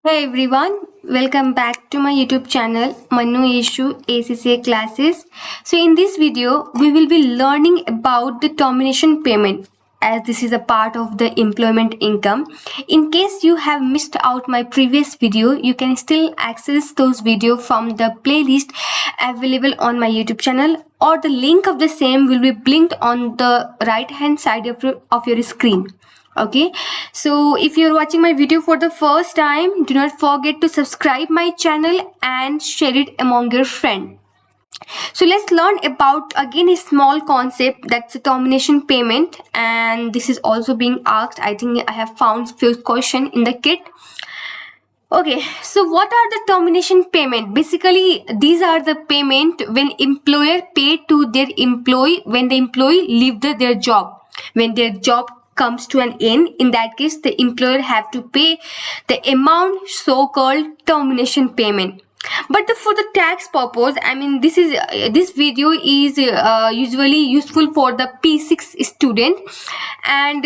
Hey everyone, welcome back to my YouTube channel Manu Issue ACCA classes. So in this video, we will be learning about the termination payment as this is a part of the employment income. In case you have missed out my previous video, you can still access those videos from the playlist available on my YouTube channel, or the link of the same will be blinked on the right hand side of your screen. Okay, so if you're watching my video for the first time, do not forget to subscribe my channel and share it among your friends. So let's learn about again a small concept, that's a termination payment, and this is also being asked. I think I have found few question in the kit. Okay, so what are the termination payment? Basically, these are the payment when employer pay to their employee when the employee leave their job. When their job comes to an end, in that case, the employer have to pay the amount so-called termination payment. But for the tax purpose, I mean, this video is usually useful for the P6 student, and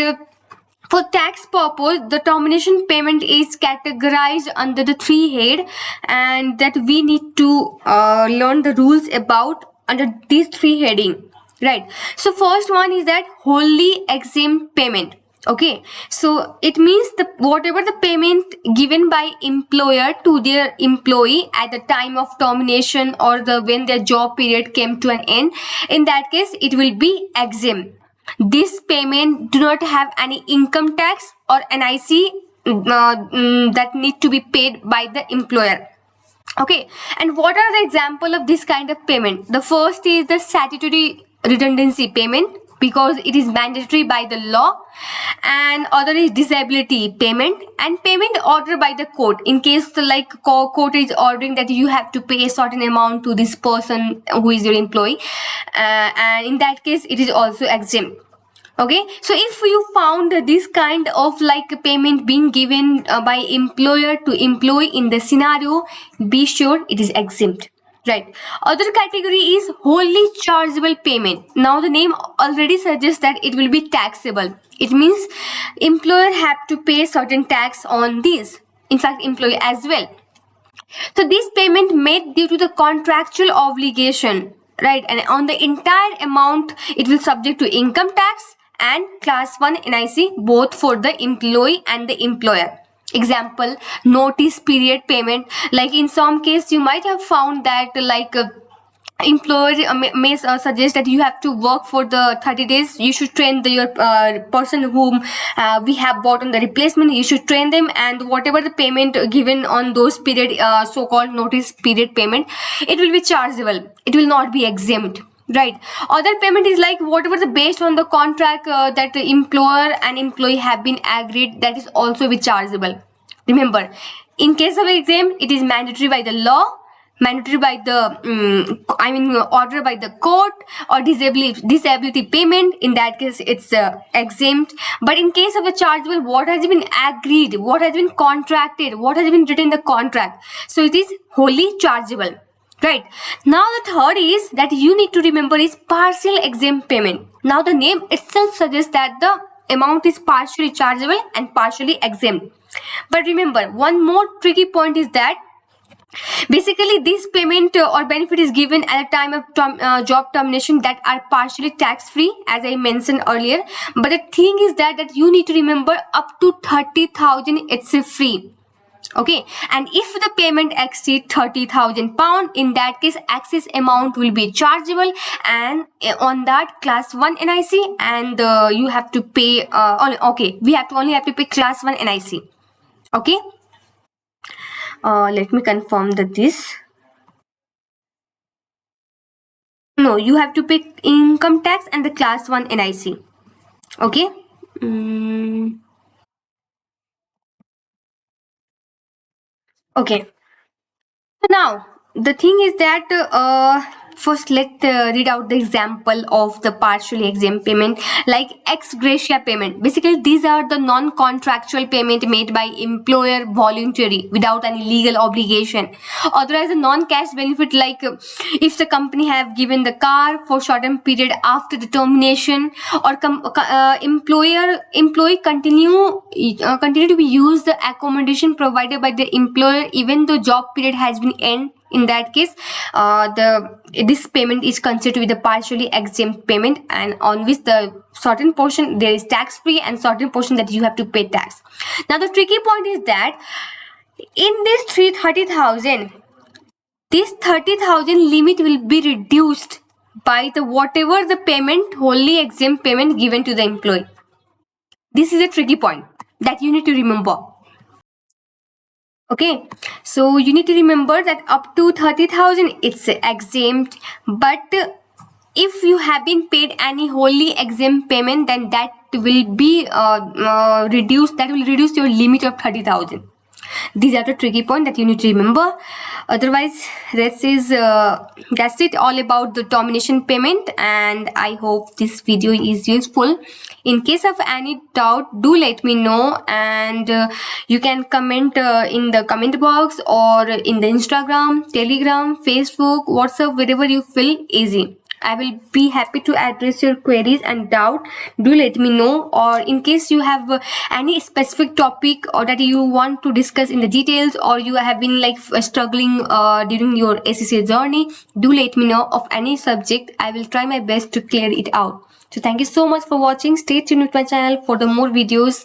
for tax purpose, the termination payment is categorized under the three head, and that we need to learn the rules about under these three heading. Right. So first one is that wholly exempt payment. Okay, so it means the whatever the payment given by employer to their employee at the time of termination or the when their job period came to an end, in that case it will be exempt. This payment do not have any income tax or NIC that need to be paid by the employer. Okay, and what are the example of this kind of payment? The first is the statutory redundancy payment, because it is mandatory by the law, and other is disability payment and payment ordered by the court. In case like court is ordering that you have to pay a certain amount to this person who is your employee, and in that case it is also exempt. Okay, so if you found this kind of like payment being given by employer to employee in the scenario, be sure it is exempt. Right. Other category is wholly chargeable payment. Now the name already suggests that it will be taxable. It means employer have to pay certain tax on this. In fact, employee as well. So this payment made due to the contractual obligation, right? And on the entire amount, it will subject to income tax and class 1 NIC, both for the employee and the employer. Example, notice period payment. Like in some case, you might have found that like employer may suggest that you have to work for the 30 days. You should train your person whom we have bought on the replacement. You should train them, and whatever the payment given on those period so-called notice period payment, it will be chargeable. It will not be exempt. Right. Other payment is like whatever the based on the contract that the employer and employee have been agreed, that is also be chargeable. Remember, in case of exempt, it is mandatory by the law, mandatory by the order by the court, or disability payment. In that case, it's exempt. But in case of a chargeable, what has been agreed, what has been contracted, what has been written in the contract, so it is wholly chargeable. Right. Now the third is that you need to remember is partial exempt payment. Now the name itself suggests that the amount is partially chargeable and partially exempt. But remember, one more tricky point is that basically this payment or benefit is given at the time of job termination that are partially tax free, as I mentioned earlier. But the thing is that you need to remember up to 30,000 it's free. Okay, and if the payment exceeds 30,000 pound, in that case excess amount will be chargeable, and on that class 1 NIC, and you have to pay we only have to pay class 1 NIC. Okay, let me confirm that this, no, you have to pay income tax and the class 1 NIC. Okay. Okay. So now the thing is that First, let's read out the example of the partially exempt payment, like ex gratia payment. Basically, these are the non-contractual payment made by employer voluntary without any legal obligation. Otherwise, a non-cash benefit, like if the company have given the car for certain period after the termination, or employee continue to be used the accommodation provided by the employer even though job period has been end. In that case, this payment is considered to be the partially exempt payment, and on which the certain portion there is tax free and certain portion that you have to pay tax. Now the tricky point is that in this 30,000, this 30,000 limit will be reduced by the whatever the payment wholly exempt payment given to the employee. This is a tricky point that you need to remember. Okay, so you need to remember that up to 30,000 it's exempt, but if you have been paid any wholly exempt payment, then that will be reduced. That will reduce your limit of 30,000. These are the tricky point that you need to remember. Otherwise, that's it all about the termination payment, and I hope this video is useful. In case of any doubt, do let me know, and you can comment in the comment box or in the Instagram, Telegram, Facebook, WhatsApp, wherever you feel easy. I will be happy to address your queries and doubt. Do let me know, or in case you have any specific topic or that you want to discuss in the details, or you have been like struggling during your ACCA journey, do let me know of any subject. I will try my best to clear it out. So thank you so much for watching. Stay tuned with my channel for the more videos.